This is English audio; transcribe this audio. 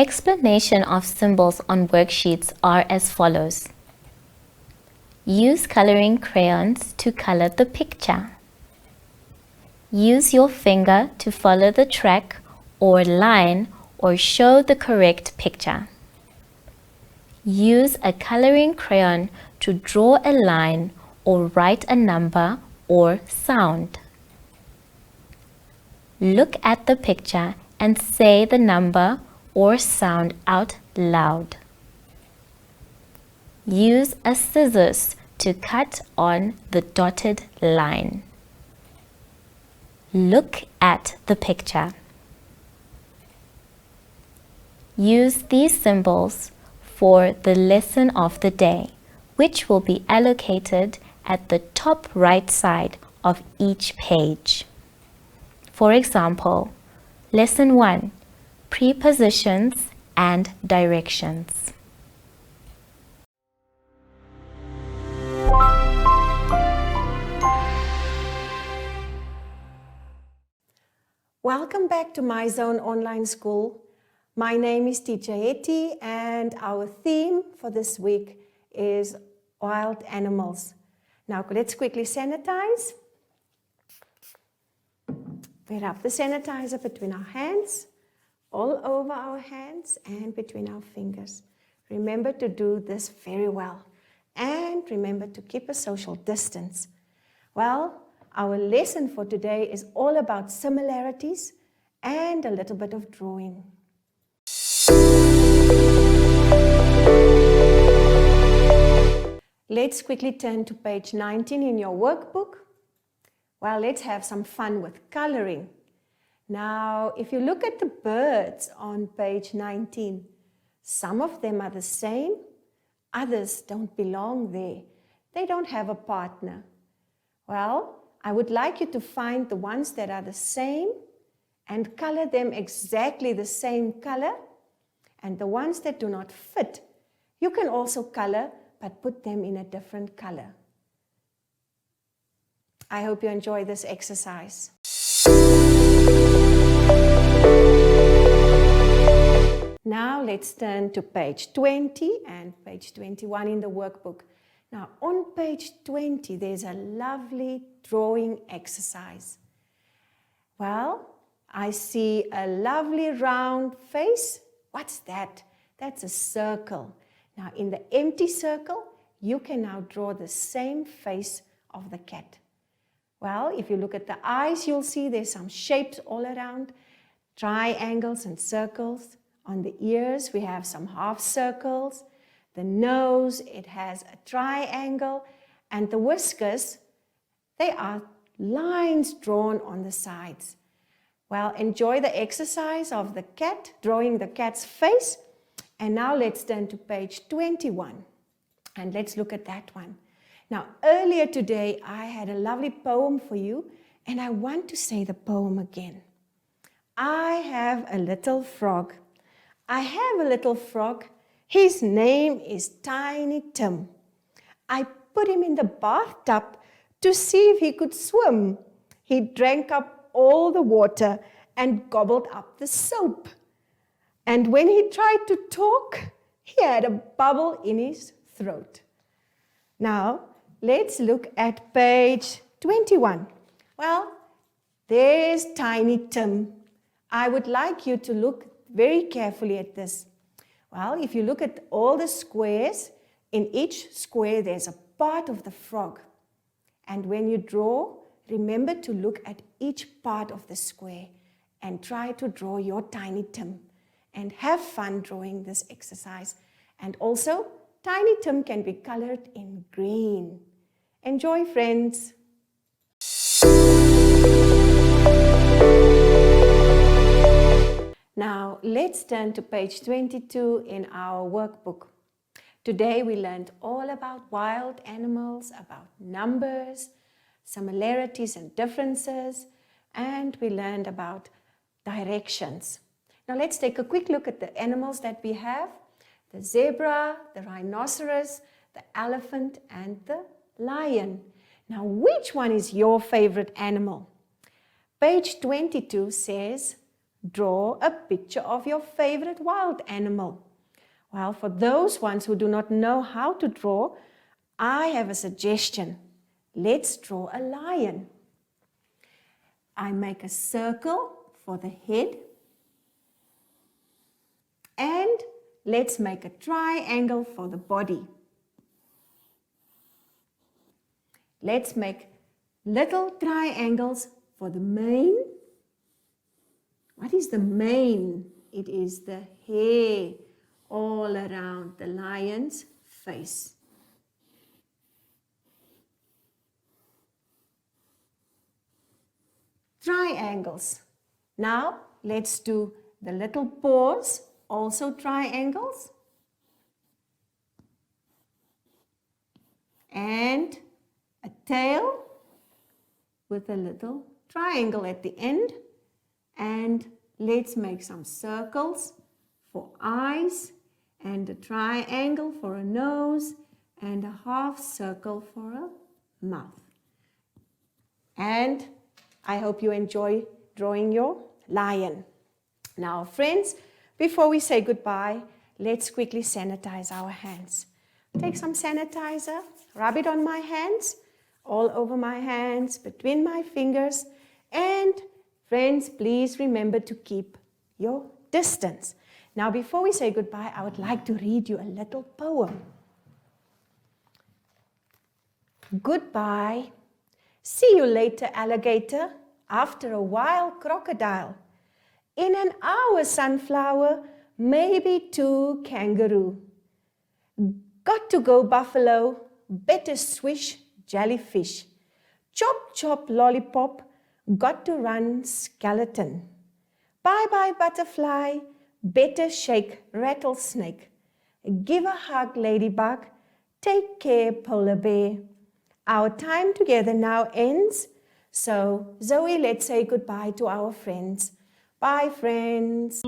Explanation of symbols on worksheets are as follows. Use coloring crayons to color the picture. Use your finger to follow the track or line or show the correct picture. Use a coloring crayon to draw a line or write a number or sound. Look at the picture and say the number or sound out loud. Use a scissors to cut on the dotted line. Look at the picture. Use these symbols for the lesson of the day, which will be allocated at the top right side of each page. For example, Lesson 1, Prepositions and Directions. Welcome back to MyZone Online School. My name is Teacher Hetty and our theme for this week is wild animals. Now let's quickly sanitize. We rub the sanitizer between our hands, all over our hands and between our fingers. Remember to do this very well and remember to keep a social distance. Well, our lesson for today is all about similarities and a little bit of drawing. Let's quickly turn to page 19 in your workbook. Well, let's have some fun with coloring. Now, if you look at the birds on page 19, some of them are the same, others don't belong there. They don't have a partner. Well, I would like you to find the ones that are the same and color them exactly the same color. And the ones that do not fit, you can also color, but put them in a different color. I hope you enjoy this exercise. Now let's turn to page 20 and page 21 in the workbook. Now on page 20 there's a lovely drawing exercise. Well, I see a lovely round face. What's that? That's a circle. Now in the empty circle you can now draw the same face of the cat. Well, if you look at the eyes, you'll see there's some shapes all around, triangles and circles. On the ears, we have some half circles. The nose, it has a triangle. And the whiskers, they are lines drawn on the sides. Well, enjoy the exercise of the cat, drawing the cat's face. And now let's turn to page 21. And let's look at that one. Now, earlier today, I had a lovely poem for you, and I want to say the poem again. I have a little frog. I have a little frog. His name is Tiny Tim. I put him in the bathtub to see if he could swim. He drank up all the water and gobbled up the soap. And when he tried to talk, he had a bubble in his throat. Now, let's look at page 21. Well, there's Tiny Tim. I would like you to look very carefully at this. Well, if you look at all the squares, in each square there's a part of the frog. And when you draw, remember to look at each part of the square and try to draw your Tiny Tim. And have fun drawing this exercise. And also, Tiny Tim can be colored in green. Enjoy, friends! Now, let's turn to page 22 in our workbook. Today we learned all about wild animals, about numbers, similarities and differences, and we learned about directions. Now let's take a quick look at the animals that we have. The zebra, the rhinoceros, the elephant, and the lion. Now, which one is your favorite animal? Page 22 says, draw a picture of your favorite wild animal. Well, for those ones who do not know how to draw, I have a suggestion. Let's draw a lion. I make a circle for the head. And let's make a triangle for the body. Let's make little triangles for the mane. What is the mane? It is the hair all around the lion's face. Triangles. Now let's do the little paws, also triangles. And a tail with a little triangle at the end. And let's make some circles for eyes and a triangle for a nose and a half circle for a mouth. And I hope you enjoy drawing your lion. Now, friends, before we say goodbye, let's quickly sanitize our hands. Take some sanitizer, rub it on my hands, all over my hands, between my fingers, and friends, please remember to keep your distance. Now, before we say goodbye, I would like to read you a little poem. Goodbye. See you later, alligator. After a while, crocodile. In an hour, sunflower. Maybe two, kangaroo. Got to go, buffalo. Better swish, jellyfish. Chop, chop, lollipop. Got to run, skeleton. Bye-bye, butterfly. Better shake, rattlesnake. Give a hug, ladybug. Take care, polar bear. Our time together now ends. So, Zoe, let's say goodbye to our friends. Bye, friends.